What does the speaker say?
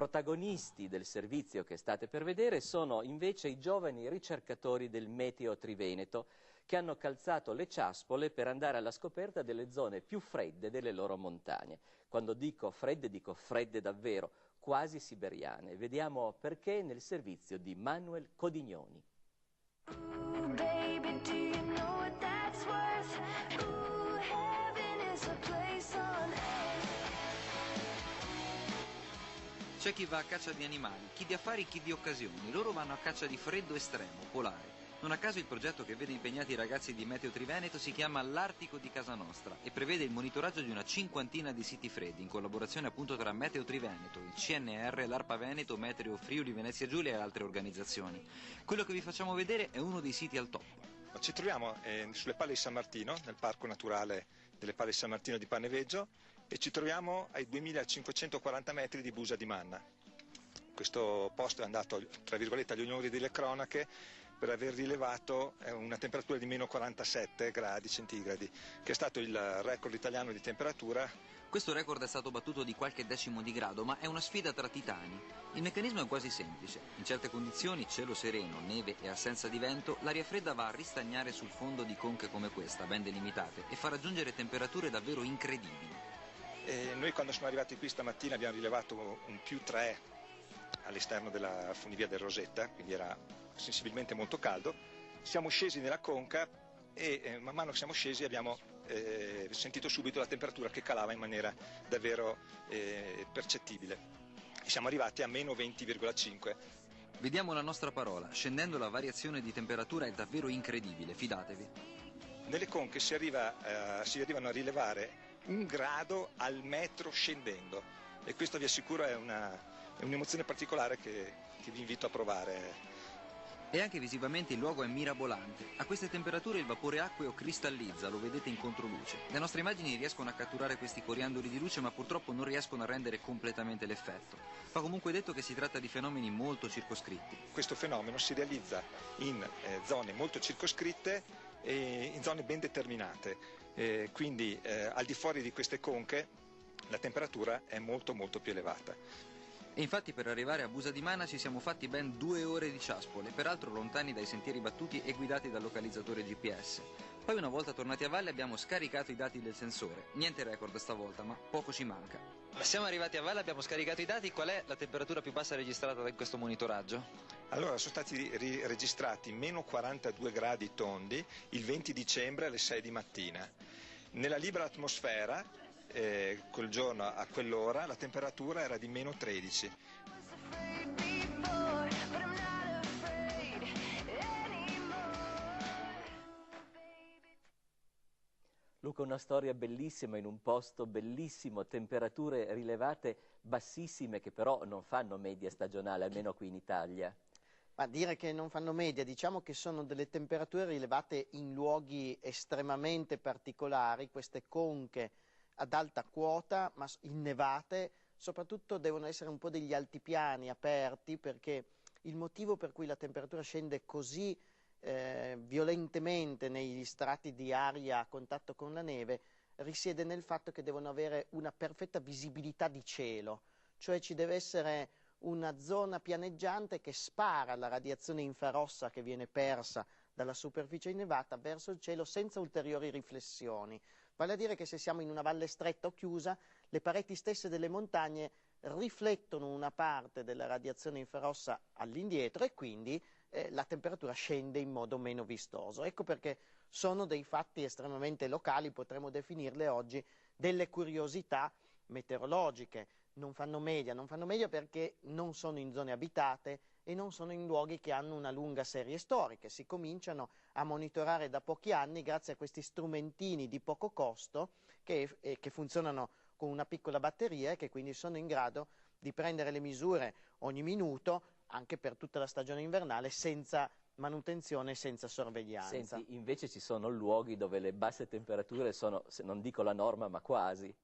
Protagonisti del servizio che state per vedere sono invece i giovani ricercatori del Meteo Triveneto che hanno calzato le ciaspole per andare alla scoperta delle zone più fredde delle loro montagne. Quando dico fredde davvero, quasi siberiane. Vediamo perché nel servizio di Manuel Codignoni. C'è chi va a caccia di animali, chi di affari, chi di occasioni. Loro vanno a caccia di freddo estremo, polare. Non a caso il progetto che vede impegnati i ragazzi di Meteo Triveneto si chiama l'Artico di casa nostra e prevede il monitoraggio di una cinquantina di siti freddi in collaborazione appunto tra Meteo Triveneto, il CNR, l'ARPA Veneto, Meteo Friuli, Venezia Giulia e altre organizzazioni. Quello che vi facciamo vedere è uno dei siti al top. Ci troviamo sulle Palle di San Martino, nel parco naturale delle Palle di San Martino di Panneveggio, e ci troviamo ai 2540 metri di Busa di Manna. Questo posto è andato, tra virgolette, agli onori delle cronache per aver rilevato una temperatura di meno 47 gradi centigradi, che è stato il record italiano di temperatura. Questo record è stato battuto di qualche decimo di grado, ma è una sfida tra titani. Il meccanismo è quasi semplice. In certe condizioni, cielo sereno, neve e assenza di vento, l'aria fredda va a ristagnare sul fondo di conche come questa, ben delimitate, e fa raggiungere temperature davvero incredibili. Noi quando siamo arrivati qui stamattina abbiamo rilevato un +3 all'esterno della funivia del Rosetta, quindi era sensibilmente molto caldo. Siamo scesi nella conca e man mano che siamo scesi abbiamo sentito subito la temperatura che calava in maniera davvero percettibile. Siamo arrivati a meno 20,5. Vediamo la nostra parola, scendendo la variazione di temperatura è davvero incredibile, fidatevi. Nelle conche si arrivano a rilevare 1 grado al metro scendendo, e questo vi assicuro è un'emozione particolare che vi invito a provare. E anche visivamente il luogo è mirabolante. A queste temperature il vapore acqueo cristallizza, lo vedete in controluce. Le nostre immagini riescono a catturare questi coriandoli di luce, ma purtroppo non riescono a rendere completamente l'effetto. Va comunque detto che si tratta di fenomeni molto circoscritti. Questo fenomeno si realizza in zone molto circoscritte e in zone ben determinate, quindi al di fuori di queste conche la temperatura è molto più elevata. E infatti per arrivare a Busa di Manna ci siamo fatti ben 2 ore di ciaspole, peraltro lontani dai sentieri battuti e guidati dal localizzatore GPS. Poi una volta tornati a valle abbiamo scaricato i dati del sensore. Niente record stavolta, ma poco ci manca. Siamo arrivati a valle, abbiamo scaricato i dati. Qual è la temperatura più bassa registrata in questo monitoraggio? Allora, sono stati registrati meno 42 gradi tondi il 20 dicembre alle 6 di mattina. Nella libera atmosfera, quel giorno a quell'ora, la temperatura era di meno 13. Luca, una storia bellissima in un posto bellissimo, temperature rilevate bassissime che però non fanno media stagionale, almeno qui in Italia. Ma dire che non fanno media, diciamo che sono delle temperature rilevate in luoghi estremamente particolari, queste conche ad alta quota, ma innevate, soprattutto devono essere un po' degli altipiani aperti, perché il motivo per cui la temperatura scende così violentemente negli strati di aria a contatto con la neve risiede nel fatto che devono avere una perfetta visibilità di cielo, cioè ci deve essere una zona pianeggiante che spara la radiazione infrarossa che viene persa dalla superficie innevata verso il cielo senza ulteriori riflessioni. Vale a dire che se siamo in una valle stretta o chiusa, le pareti stesse delle montagne riflettono una parte della radiazione infrarossa all'indietro e quindi la temperatura scende in modo meno vistoso. Ecco perché sono dei fatti estremamente locali, potremmo definirle oggi delle curiosità meteorologiche. Non fanno media perché non sono in zone abitate e non sono in luoghi che hanno una lunga serie storica. Si cominciano a monitorare da pochi anni grazie a questi strumentini di poco costo che funzionano con una piccola batteria e che quindi sono in grado di prendere le misure ogni minuto anche per tutta la stagione invernale senza manutenzione e senza sorveglianza. Senti, invece ci sono luoghi dove le basse temperature sono, se non dico la norma, ma quasi.